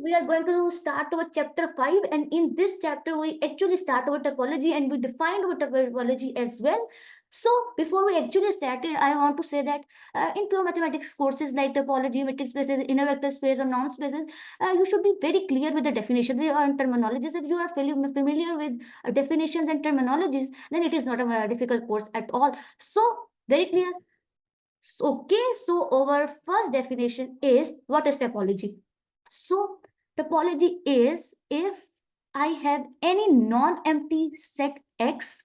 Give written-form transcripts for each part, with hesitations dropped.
we are going to start with chapter 5, and in this chapter we actually start with topology and we defined with topology as well. So before we actually started, I want to say that in pure mathematics courses like topology, metric spaces, inner vector space, or norm spaces, you should be very clear with the definitions and terminologies. If you are familiar with definitions and terminologies, then it is not a difficult course at all. So very clear. Okay, so our first definition is, what is topology? So topology is if I have any non-empty set X,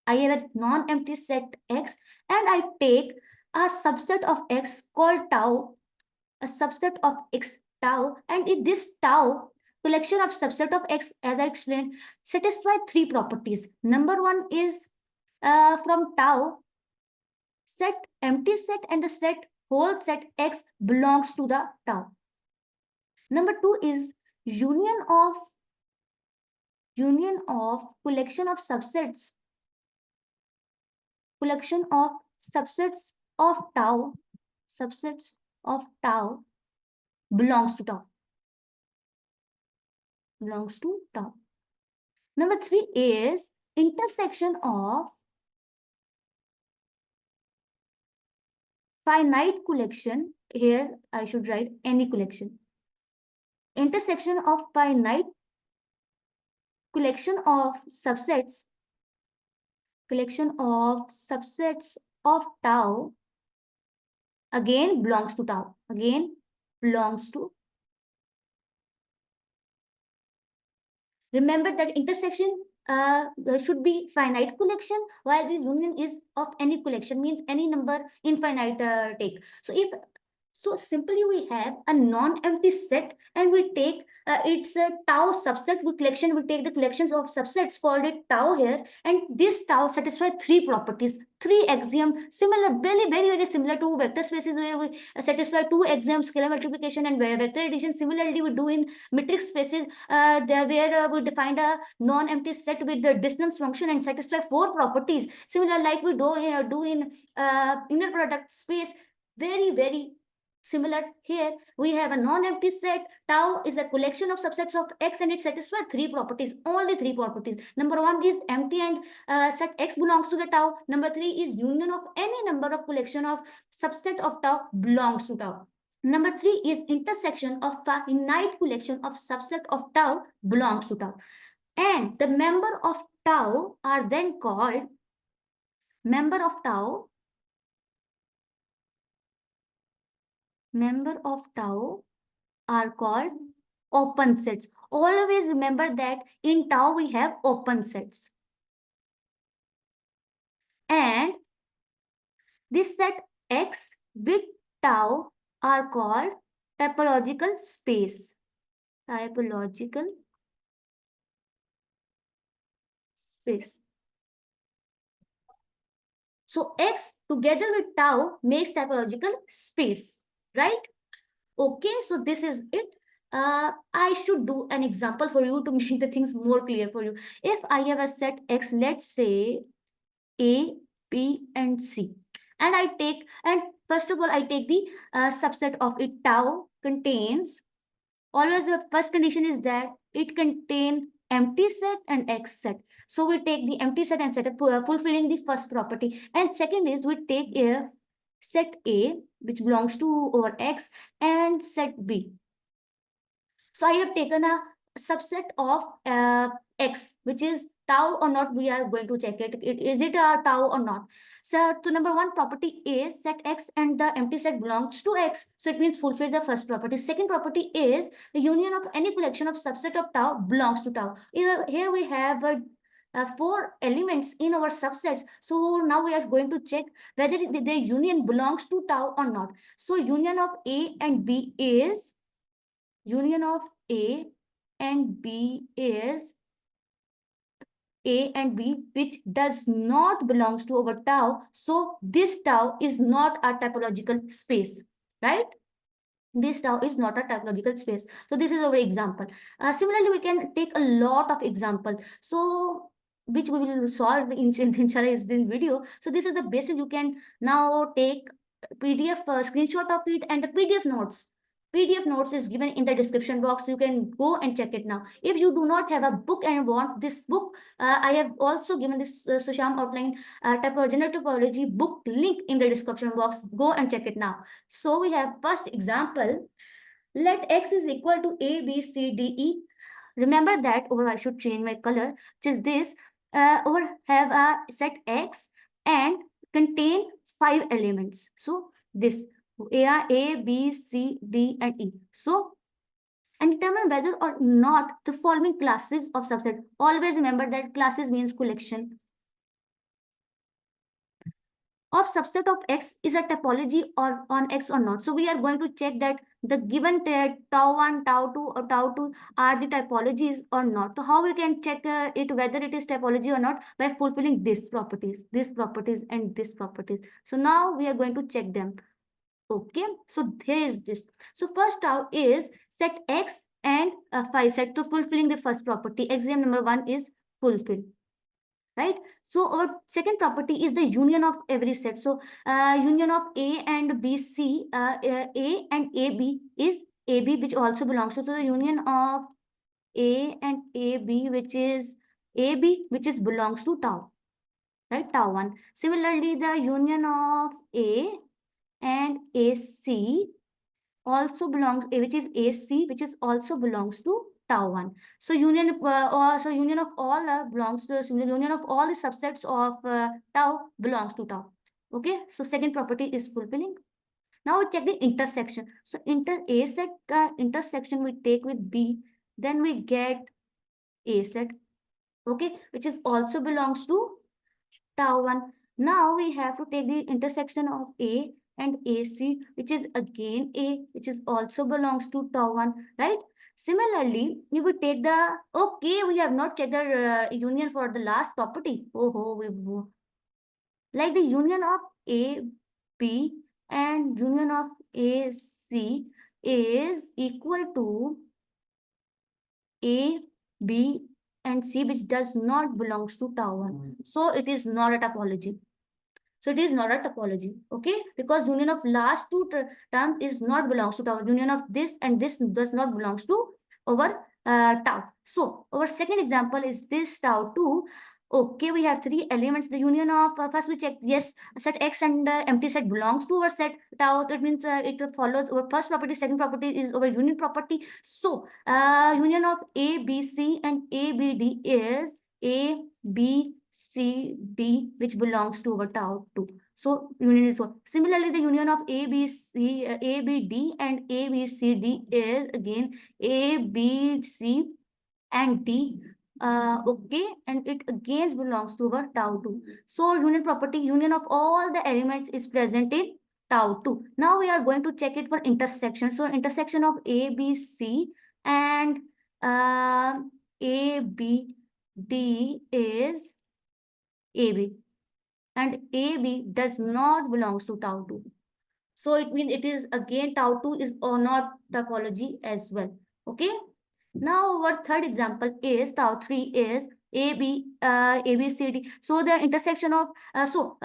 I have a non-empty set X, and I take a subset of X called tau, a subset of X tau, and in this tau collection of subset of X, as I explained, satisfy three properties. Number one is from tau, set empty set and the set whole set X belongs to the tau. Number two is union of collection of subsets of tau belongs to tau. Number three is intersection of finite collection. Here I should write any collection. Intersection of finite collection of subsets of tau again belongs to tau. Remember that intersection should be finite collection, while this union is of any collection, means any number infinite take. So simply we have a non-empty set and we take its tau subset collection. We take the collections of subsets called it tau here, and this tau satisfies three properties, three axioms, similar, very similar to vector spaces where we satisfy two axioms, scalar multiplication and vector addition. Similarly, we do in metric spaces where we define a non-empty set with the distance function and satisfy four properties. Similar, like we do in inner product space. Very similar here, we have a non-empty set. Tau is a collection of subsets of X and it satisfies three properties, only three properties. Number one is empty and set X belongs to the tau. Number three is union of any number of collection of subset of tau belongs to tau. Number three is intersection of finite collection of subset of tau belongs to tau. And the member of tau are then called member of tau are called open sets. Always remember that in tau we have open sets. And this set X with tau are called topological space. So X together with tau makes topological space, right? Okay, so this is it. I should do an example for you to make the things more clear for you. If I have a set X, let's say A, B, and C, and first of all, I take the subset of it. Tau contains, always the first condition is that it contains empty set and X set. So we take the empty set and set up, fulfilling the first property. And second is we take if set A, which belongs to over X, and set B. So I have taken a subset of X, which is tau or not. We are going to check it. Is it a tau or not? So number one property is set X and the empty set belongs to X. So it means fulfill the first property. Second property is the union of any collection of subset of tau belongs to tau. Here we have four elements in our subsets. So now we are going to check whether the union belongs to tau or not. So union of A and B is A and B, which does not belongs to our tau. So this tau is not a topological space, right? This tau is not a topological space. So this is our example. Similarly, we can take a lot of examples. So which we will solve in this video. So this is the basic. You can now take PDF screenshot of it and the PDF notes. PDF notes is given in the description box. You can go and check it now. If you do not have a book and want this book, I have also given this Schaum outline general topology book link in the description box. Go and check it now. So we have first example. Let X is equal to A, B, C, D, E. Remember that, or I should change my color, which is this, or have a set X and contain 5 elements. So this A, B, C, D, and E. So, and determine whether or not the following classes of subset. Always remember that classes means collection of subset of X is a topology or on X or not. So we are going to check that the given tau1, tau2 or tau2 are the typologies or not. So how we can check it whether it is typology or not? By fulfilling these properties, and this properties. So now we are going to check them. Okay, so here is this. So first tau is set X and phi set to fulfilling the first property. Exam number 1 is fulfill. Right, so our second property is the union of every set. So union of A and BC, A and AB is AB, which also belongs to, so the union of A and AB, which is AB, which is belongs to tau, right, tau1. Similarly, the union of A and AC also belongs, which is AC, which is also belongs to tau1. So union union of all belongs to, union of all the subsets of tau belongs to tau. Okay, so second property is fulfilling. Now we check the intersection. So A set intersection we take with B, then we get A set, okay, which is also belongs to tau1. Now we have to take the intersection of A and AC, which is again A, which is also belongs to tau1, right? Similarly, we would take the, okay, we have not checked the union for the last property. Like the union of A, B and union of AC is equal to A, B and C, which does not belongs to tau1. So it is not a topology. So it is not a topology, okay? Because union of last two terms is not belongs to tau. Union of this and this does not belongs to our tau. So our second example is this tau2. Okay, we have 3 elements. The union of, first we check, yes, set X and empty set belongs to our set tau. That means it follows our first property. Second property is our union property. So union of A, B, C and A, B, D is A, B, C, D, which belongs to our tau2. So union is one. Similarly, the union of A, B, C, A, B, D and A, B, C, D is again A, B, C and D. Okay, and it again belongs to our tau2. So union property, union of all the elements is present in tau2. Now we are going to check it for intersection. So intersection of A, B, C and A, B, D is AB, and AB does not belongs to tau2. So it means it is again tau2 is or not topology as well. Okay. Now our third example is tau3 is ABCD. So the intersection of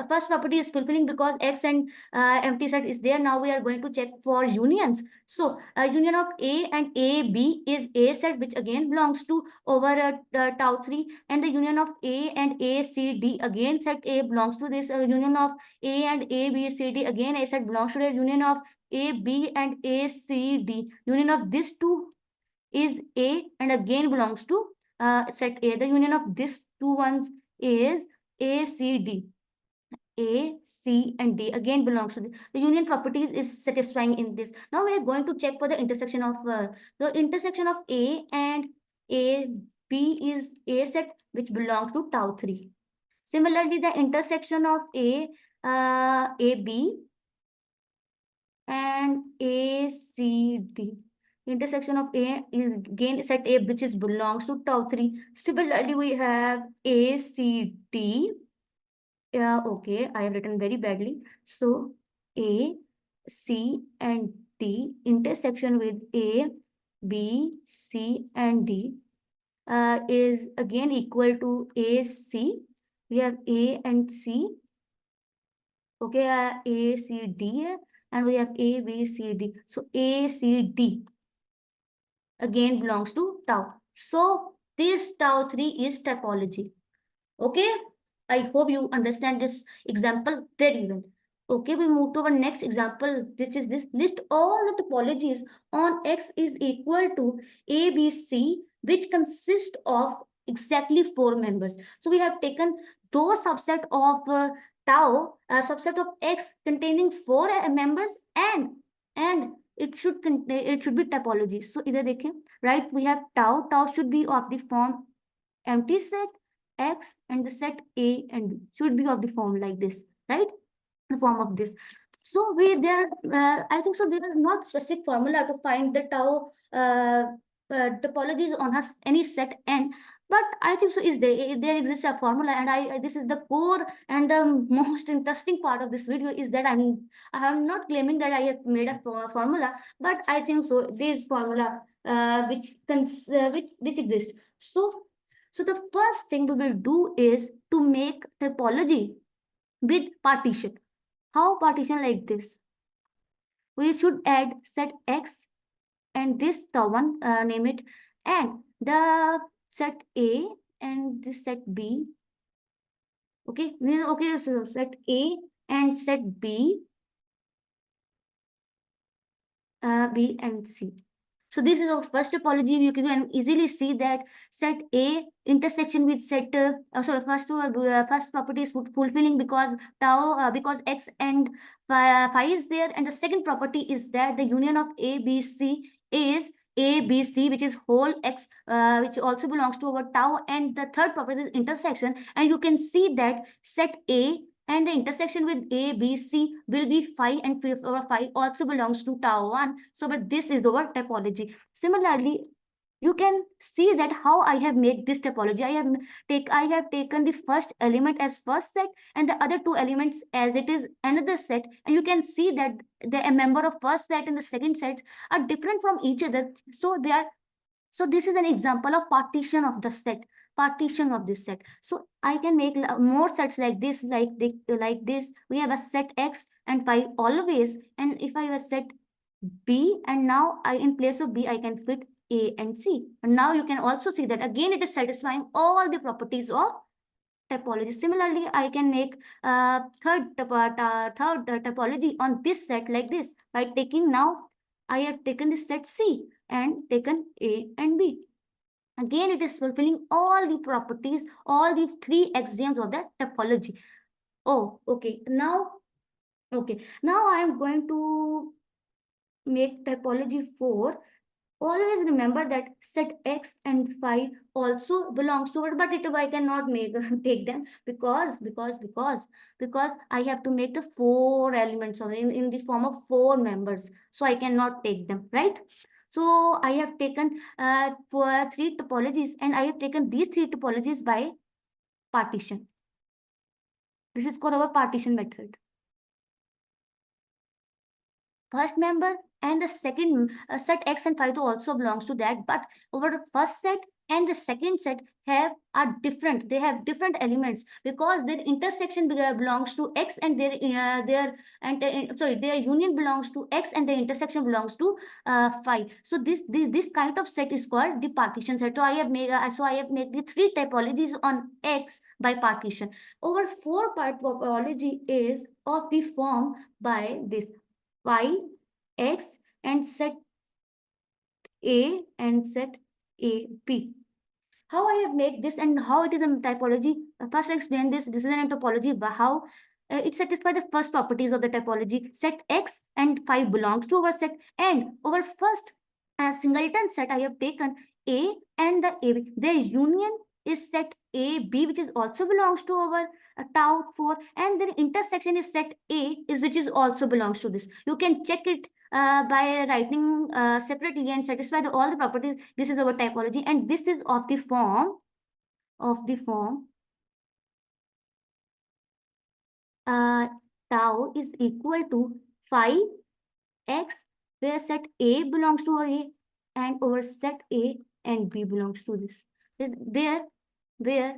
first property is fulfilling because X and empty set is there. Now we are going to check for unions. So union of A and AB is A set, which again belongs to over tau3, and the union of A and ACD again set A belongs to this union of A and ABCD again A set belongs to the union of AB and ACD. Union of these two is A and again belongs to set A. The union of these two ones is ACD. A, C, and D again belongs to the union properties is satisfying in this. Now we are going to check for the intersection of the intersection of A and A, B is A set, which belongs to tau3. Similarly, the intersection of A, AB and ACD. Intersection of A is again set A, which is belongs to tau3. Similarly, we have ACD. Yeah, okay, I have written very badly. So A, C, and D intersection with A, B, C, and D is again equal to AC. We have A and C. Okay, A, C, D, and we have A, B, C, D. So A, C, D again belongs to tau. So this tau 3 is topology. Okay, I hope you understand this example very well. Okay, we move to our next example. This is this list all the topologies on X is equal to A, B, C, which consist of exactly 4 members. So we have taken those subset of tau, subset of X containing 4 members, and it should be topology. So either they can, right? We have tau should be of the form empty set X, and the set A and B should be of the form like this, right? The form of this. So I think so there is not specific formula to find the tau topologies on any set N, but I think so is there exists a formula, and this is the core and the most interesting part of this video is that I am not claiming that I have made a formula, but I think so this formula which exists. So the first thing we will do is to make topology with partition. How partition like this? We should add set X and this the one, name it, and the set A and this set B. Okay, okay, so set A and set B, B and C. So this is our first topology. You can easily see that set A intersection with set first property is fulfilling because tau because X and phi is there, and the second property is that the union of A B C is A B C, which is whole X, which also belongs to our tau, and the third property is intersection, and you can see that set A and the intersection with A, B, C will be phi, and phi also belongs to tau 1. So, but this is our topology. Similarly, you can see that how I have made this topology. I have taken the first element as first set and the other 2 elements as it is another set, and you can see that a member of first set and the second set are different from each other. So this is an example of partition of the set, partition of this set. So I can make more sets like this, like this. We have a set X and phi always, and if I have a set B, and now in place of B I can fit A and C. And now you can also see that again it is satisfying all the properties of topology. Similarly, I can make third topology on this set like this by taking, now I have taken this set C and taken A and B. Again, it is fulfilling all the properties, all these 3 axioms of the topology. Oh, okay. Now I am going to make topology 4. Always remember that set X and phi also belongs to it, but I cannot make take them because I have to make the 4 elements of in the form of 4 members, so I cannot take them, right? So I have taken for 3 topologies, and I have taken these 3 topologies by partition. This is called our partition method. First member and the second set X and phi also belongs to that, but over the first set and the second set are different. They have different elements because their intersection belongs to X, and their union belongs to X, and their intersection belongs to phi. So this kind of set is called the partition set. So I have made the 3 topologies on X by partition. Over 4 part topology is of the form by this phi X and set A and set A B. How I have made this and how it is a typology? First, I explain this. This is an topology. How it satisfies the first properties of the typology. Set X and phi belongs to our set, and our first singleton set I have taken A and the AB. Their union is set AB, which is also belongs to our tau 4, and their intersection is set A, which is also belongs to this. You can check it by writing separately and satisfy all the properties. This is our typology, and this is of the form tau is equal to phi X, where set A belongs to our A, and over set A and B belongs to this. Where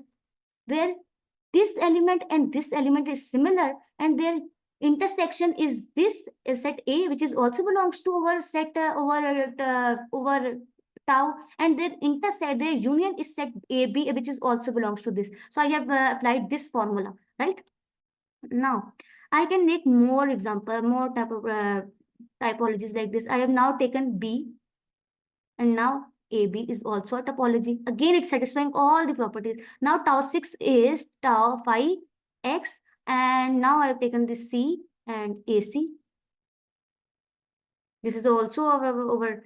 this element and this element is similar, and their intersection is this set A, which is also belongs to our set over tau, and their intersect, their union is set AB, which is also belongs to this. So I have applied this formula, right? Now I can make more example, more type of typologies like this. I have now taken B, and now AB is also a topology. Again, it's satisfying all the properties. Now tau 6 is tau phi x, and now I've taken this C and AC. This is also over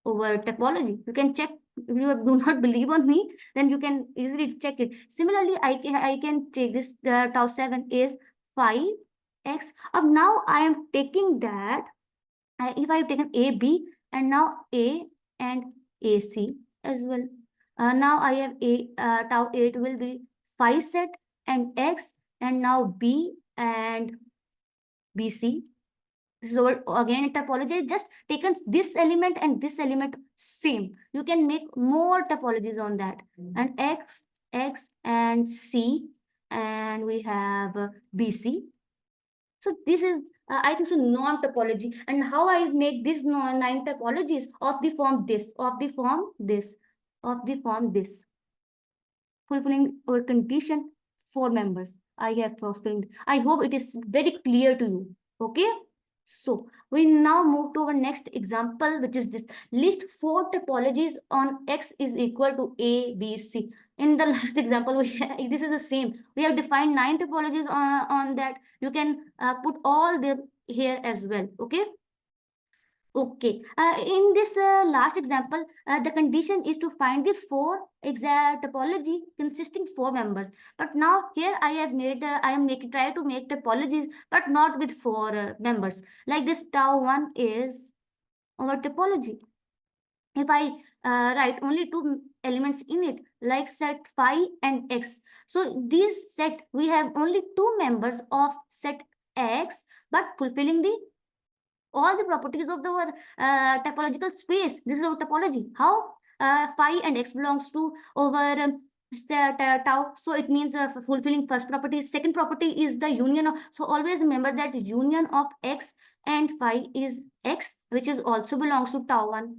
over topology. You can check. If you do not believe on me, then you can easily check it. Similarly, I can take this tau 7 is phi x. Now I am taking that. If I've taken A, B, and now A and AC as well. Now I have A, tau 8 will be phi set and X, and now B and BC. This is over again in topology. Just taken this element and this element same. You can make more topologies on that. And X, X, and C, and we have BC. So this is, I think so, non-topology. And how I make these 9 topologies of the form this, of the form this, of the form this, fulfilling our condition 4 members. I have fulfilled. I hope it is very clear to you. Okay. So we now move to our next example, which is this. List 4 topologies on X is equal to A, B, C. In the last example, this is the same. We have defined 9 topologies on that. You can put all them here as well. Okay. Okay. In this last example, the condition is to find the 4 exact topology consisting 4 members. But now here I have made, I am making try to make topologies, but not with 4 members. Like this tau 1 is our topology. If I write only 2 elements in it, like set phi and x. So this set, we have only 2 members of set x, but fulfilling the all the properties of the topological space. This is our topology. How phi and x belongs to over set, tau. So it means fulfilling first property. Second property is the union of. So always remember that union of x and phi is x, which is also belongs to tau 1.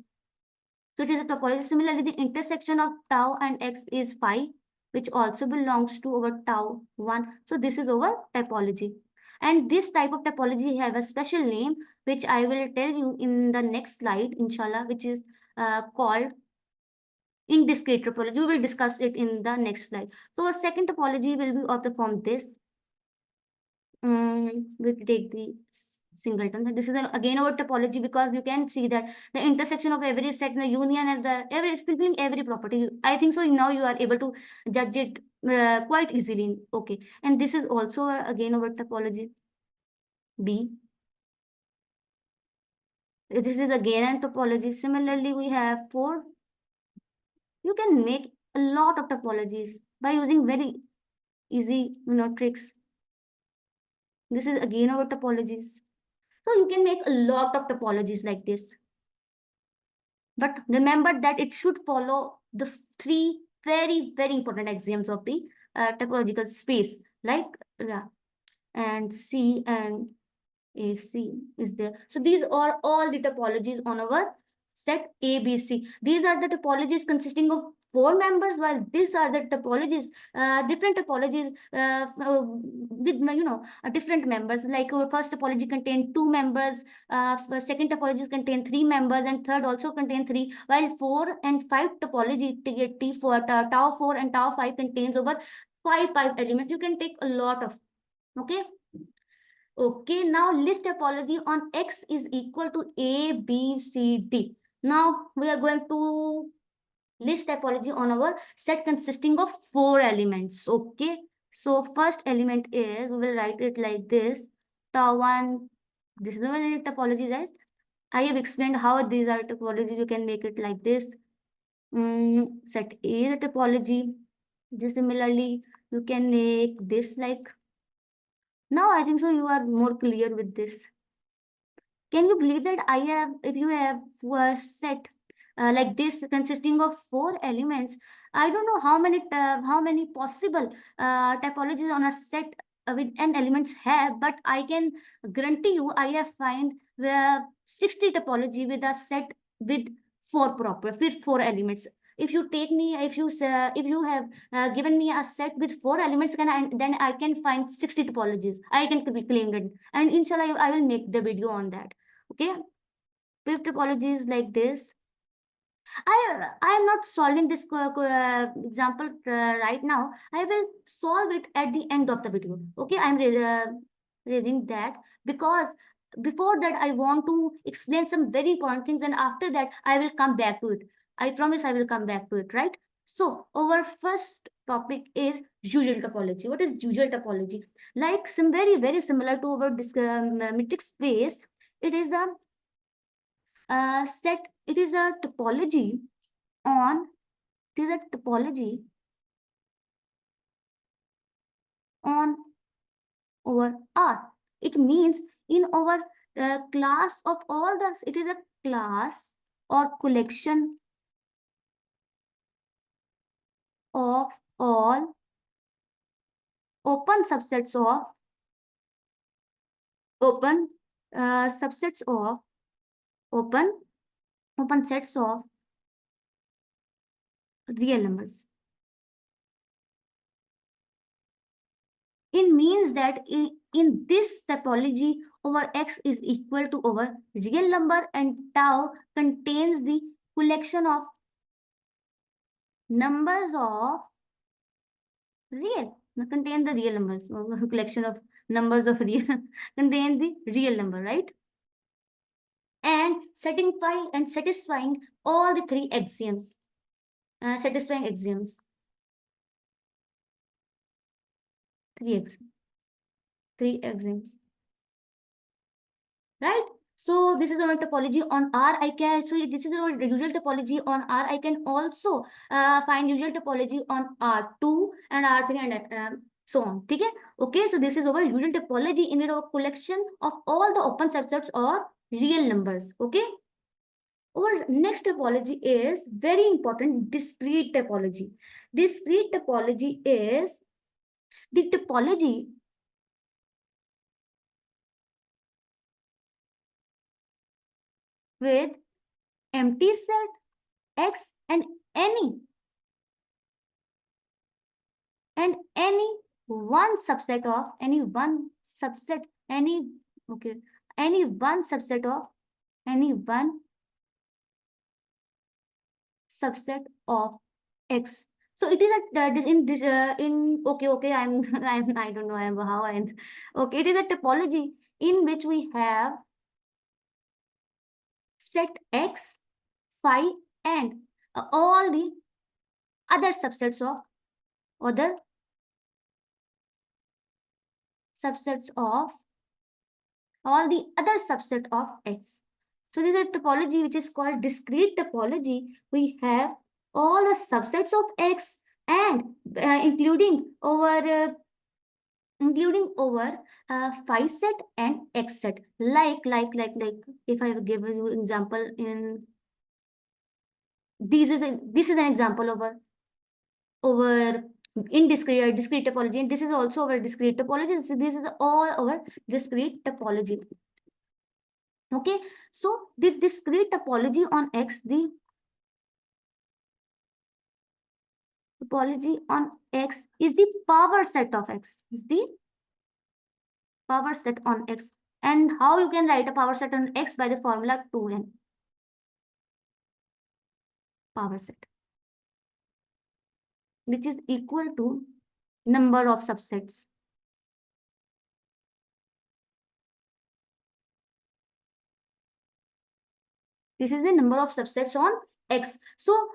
So it is a topology. Similarly, the intersection of tau and x is phi, which also belongs to our tau 1. So this is our topology. And this type of topology have a special name, which I will tell you in the next slide, inshallah, which is called INDISCRETE topology. We will discuss it in the next slide. So a second topology will be of the form this. We take the singleton. This is again our topology, because you can see that the intersection of every set, the union and the fulfilling every property. I think so now you are able to judge it quite easily. Okay. And this is also again our topology B. This is again a topology. Similarly, we have 4. You can make a lot of topologies by using very easy tricks. This is again our topologies. So you can make a lot of topologies like this. But remember that it should follow the 3 very, very important axioms of the topological space, like and C and AC is there. So these are all the topologies on our set ABC. These are the topologies consisting of 4 members, while these are the topologies, different topologies with different members. Like our first topology contain 2 members, second topologies contain 3 members, and third also contain 3. While 4 and 5 topology T for tau 4 and tau 5 contains over 5 elements. You can take a lot of. Okay. Okay, now list topology on X is equal to A, B, C, D. Now we are going to list topology on our set consisting of 4 elements. Okay, so first element is, we will write it like this, tau 1. This is the topology, guys. I have explained how these are topologies. You can make it like this. Set A is a topology. Just similarly, you can make this like. Now I think so you are more clear with this. Can you believe that if you have a set like this consisting of 4 elements, I don't know how many possible topologies on a set with n elements have, but I can guarantee you I have find where 60 topology with a set with four elements. If you take me, if you have given me a set with 4 elements, then I can find 60 topologies. I can claim it, and inshallah I will make the video on that. Okay, fifth topology is like this. I am not solving this example right now. I will solve it at the end of the video. Okay, I am raising that because before that I want to explain some very important things, and after that I will come back to it. I promise I will come back to it, right? So our first topic is usual topology. What is usual topology? Like some very similar to our metric space. It is a set. It is a topology on this is a topology on over R. It means in our class of all this, it is a class or collection of all open subsets of open subsets of open sets of real numbers. It means that in this topology, over x is equal to over real number, and tau contains the collection of numbers of real, contain the real numbers, collection of numbers of real, contain the real number, right? And satisfying all the three axioms, satisfying axioms. Three axioms, right? So this is our topology on R. This is our usual topology on R. I can also find usual topology on R2 and R3 and so on. Okay, so this is our usual topology in our collection of all the open subsets or real numbers. Okay. Our next topology is very important, discrete topology. Discrete topology is the topology with empty set X and any one subset of any one subset of X. So it is okay. I don't know how I am. Okay, it is a topology in which we have set X, phi, and all the other subsets of all the other subset of X. So this is a topology which is called discrete topology. We have all the subsets of X and including over phi set and X set. Like if I give you example in this is an example over in discrete topology, and this is also our discrete topology. So this is all our discrete topology. Okay, so the discrete topology on X, the topology on X is the power set of X, is the power set on X. And how you can write a power set on X? By the formula 2n power set, which is equal to number of subsets. This is the number of subsets on X. So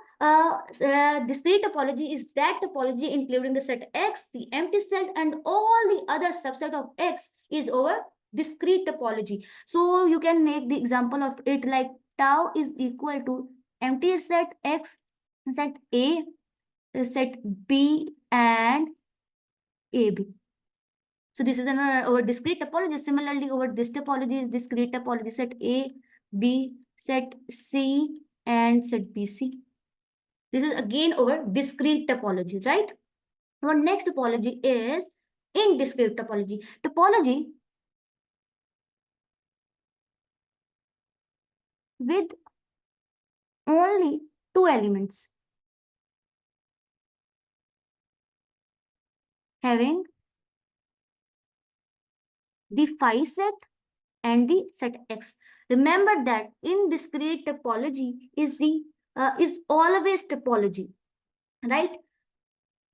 discrete topology is that topology including the set X, the empty set, and all the other subset of X is over discrete topology. So you can make the example of it like tau is equal to empty set X, set A, set B, and AB. So this is our discrete topology. Similarly, over this topology is discrete topology, set A, B, set C, and set BC. This is again our discrete topology, right? Our next topology is indiscrete topology. Topology with only two elements having the phi set and the set X. Remember that indiscrete topology is always topology, right?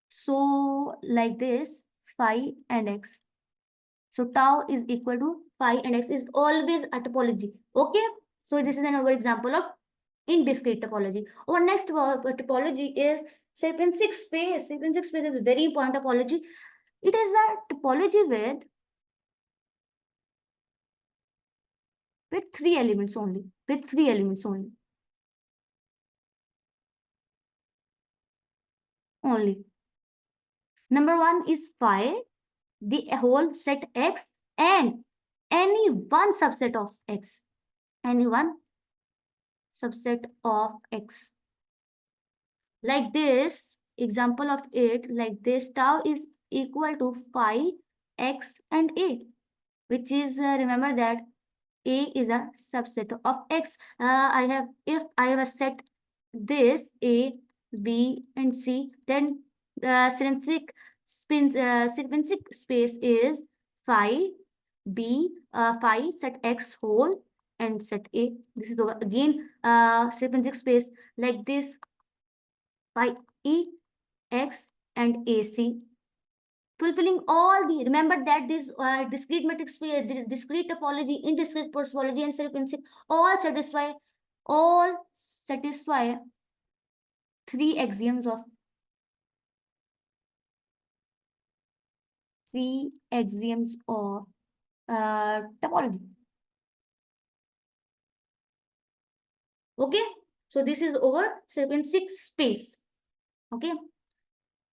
So like this, phi and X. So tau is equal to phi and X is always a topology. Okay. So this is another example of indiscrete topology. Our next topology is Sierpinski space. Sierpinski space is a very important topology. It is a topology with three elements only. With three elements only. Only. Number one is phi, the whole set X, and any one subset of X. Any one subset of X. Like this, example of it, like this, tau is equal to phi, X, and A, which is, remember that A is a subset of X. If I have a set this A, B, and C, then Sierpinski space is phi, B, phi, set X whole, and set A. This is again Sierpinski space like this, phi E, X, and AC. Fulfilling all the, remember that this discrete matrix, discrete topology, indiscrete topology, and Sierpinski all satisfy three axioms of topology. Okay, so this is over Sierpinski space. Okay.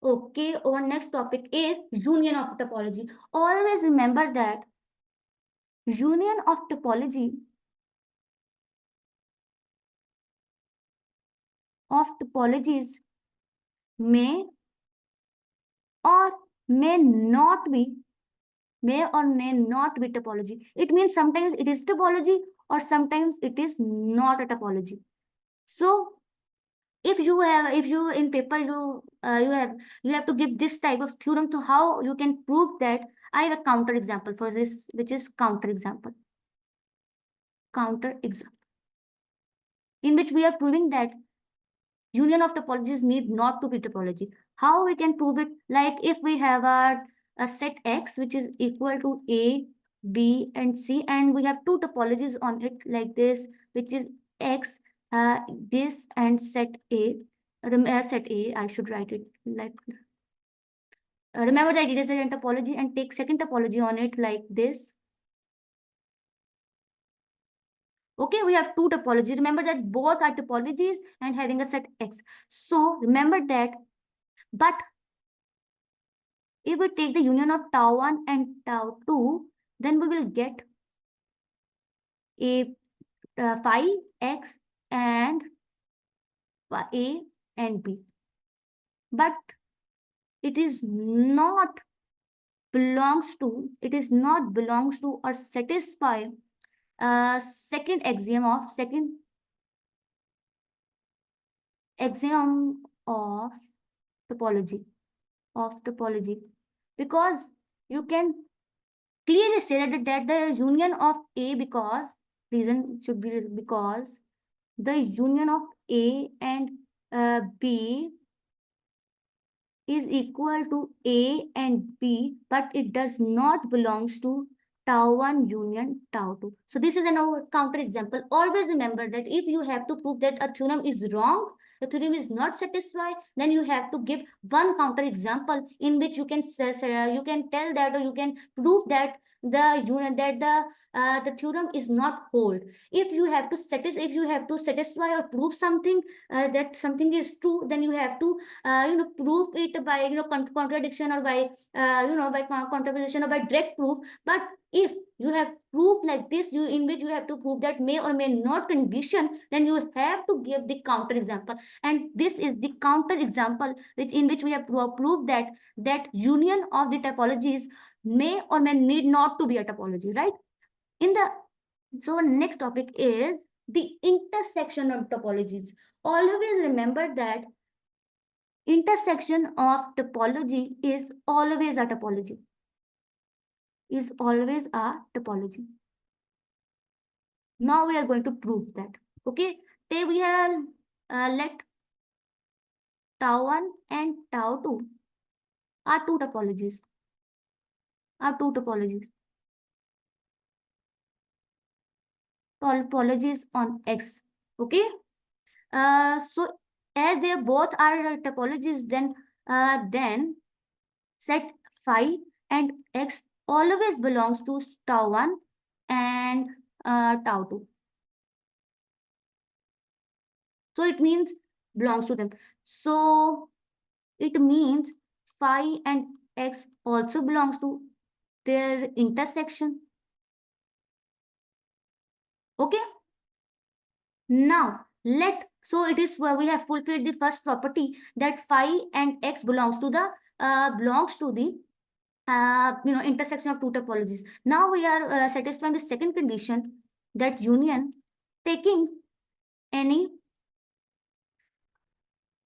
Okay, our next topic is union of topology. Always remember that union of topologies may or may not be topology. It means sometimes it is topology or sometimes it is not a topology. So if you in paper you have to give this type of theorem to how you can prove that. I have a counter example for this, which is counter example, in which we are proving that union of topologies need not to be topology. How we can prove it? Like if we have a set X which is equal to A, B, and C, and we have two topologies on it like this, which is X, this, and set A. Set A, I should write it like. Remember that it is a topology, and take second topology on it like this. Okay, we have two topologies. Remember that both are topologies and having a set X. So remember that, but if we take the union of tau 1 and tau 2, then we will get a phi X and A and B. But it is not belongs to or satisfy second axiom of topology because you can clearly say that the union of A, because reason should be because the union of A and B is equal to A and B, but it does not belongs to tau 1 union tau 2. So this is another counter example. Always remember that if you have to prove that a theorem is wrong, the theorem is not satisfied, then you have to give one counter example in which you can tell that, or you can prove that the union that the theorem is not hold. If you have to satisfy or prove something, that something is true, then you have to prove it by contradiction, or by by contraposition, or by direct proof. But if you have proof like this, in which you have to prove that may or may not condition, then you have to give the counter example. And this is the counter example in which we have proved that union of the topologies may or may need not to be a topology, right? So next topic is the intersection of topologies. Always remember that intersection of topology is always a topology. Is always a topology. Now we are going to prove that. Okay, today we have let tau 1 and tau 2 are two topologies. Topologies on X. Okay. So as they both are topologies, then set phi and X always belongs to tau 1 and tau 2. So it means belongs to them. So it means phi and X also belongs to their intersection. Okay. Now so it is where we have fulfilled the first property, that phi and X belongs to the intersection of two topologies. Now we are satisfying the second condition, that union taking any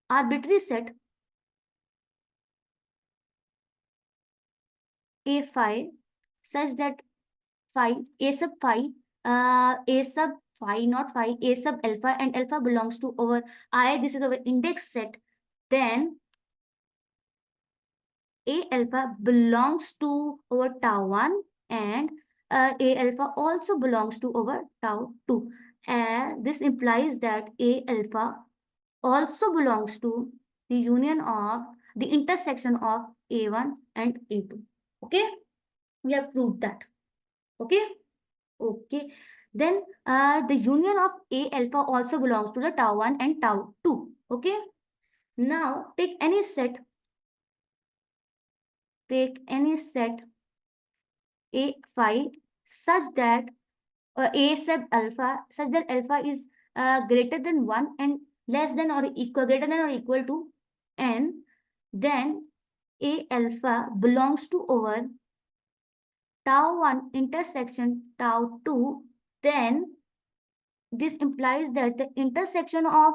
arbitrary set a phi such that a sub phi, not phi, a sub alpha, and alpha belongs to over I, this is our index set, then a alpha belongs to over tau 1 and a alpha also belongs to over tau 2. This implies that a alpha also belongs to the union of the intersection of a1 and a2. Okay, we have proved that. Okay, then the union of a alpha also belongs to the tau 1 and tau 2. Okay, now take any set a phi such that a sub alpha, such that alpha is greater than 1 and greater than or equal to n, then a alpha belongs to over tau 1 intersection tau 2, then this implies that the intersection of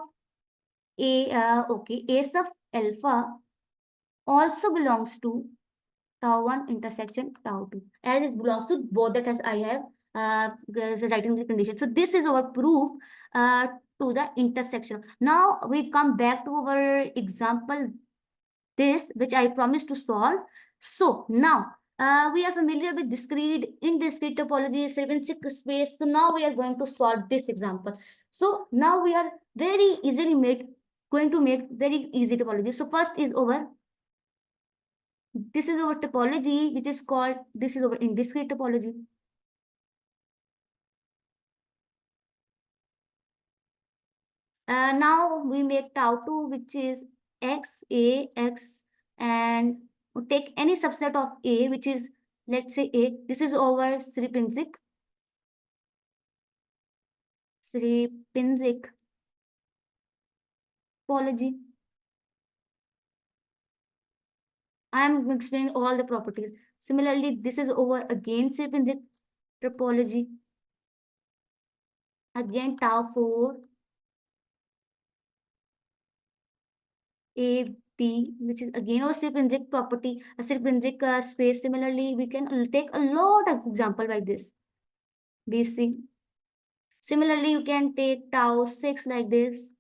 a sub alpha also belongs to tau 1 intersection tau 2, as it belongs to both the tests I have writing the condition. So this is our proof to the intersection. Now we come back to our example, this which I promised to solve. So now we are familiar with discrete, indiscrete topology, Sierpinski space. So now we are going to solve this example. So now we are going to make very easy topology. So first is over. This is our topology, which is called, this is our indiscrete topology. Now we make tau 2, which is x, a, x, and take any subset of a, which is, let's say a. This is over Sierpinski topology. I am explaining all the properties. Similarly, this is over again Sierpinski topology. Again tau 4, a, B, which is again our Sierpinski property, a Sierpinski space. Similarly, we can take a lot of example like this. BC. Similarly, you can take tau 6 like this,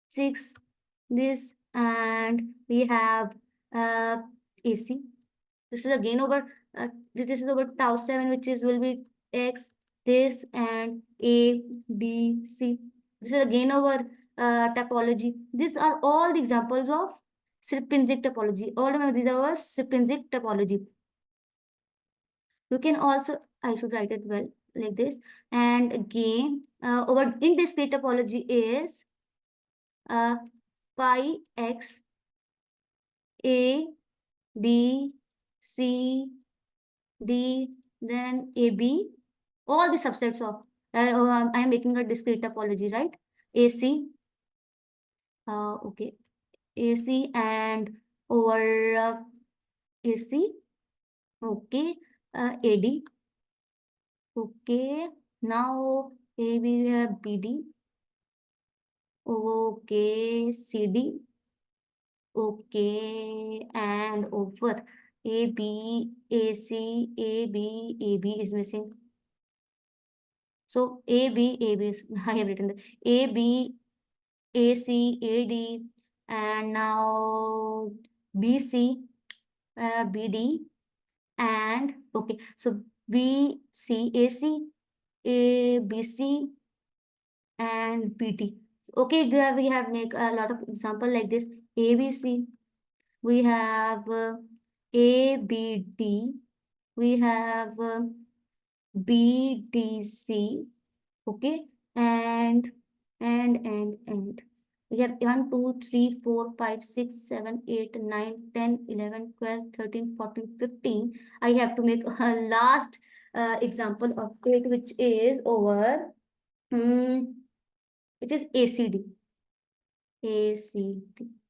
6, this, and we have AC. This is again over, this is over tau 7, which is will be X, this, and A, B, C. This is again over topology. These are all the examples of Sierpinski topology. All remember, these are our Sierpinski topology. You can also, I should write it well like this. And again, our indiscrete topology is pi x a b c d, then a b, all the subsets of I am making a discrete topology, right? AC, okay, AC and over AC, okay, AD, okay. Now A we have BD, okay, CD, okay, and over AB, AC, AB, AB is missing. So AB, AB is, I have written the AB, AC, AD, and now BC, BD, and okay, so BC, AC, ABC, and BT. Okay, there we have make a lot of example like this. ABC, we have ABD, we have BDC, okay, and we have 1 2 3 4 5 6 7 8 9 10 11 12 13 14 15. I have to make a last example of it, which is over which is ACD. ACD.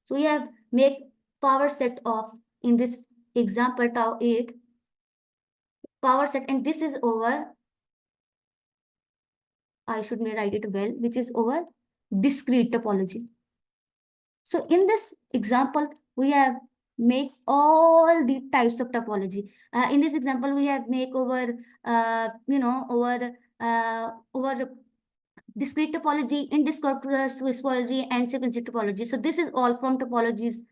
So we have make power set of, in this example tau 8, power set, and this is over, I should may write it well, which is over discrete topology. So in this example, we have make all the types of topology. In this example, we have make over, over discrete topology, indiscrete topology, and sequential topology. So this is all from topologies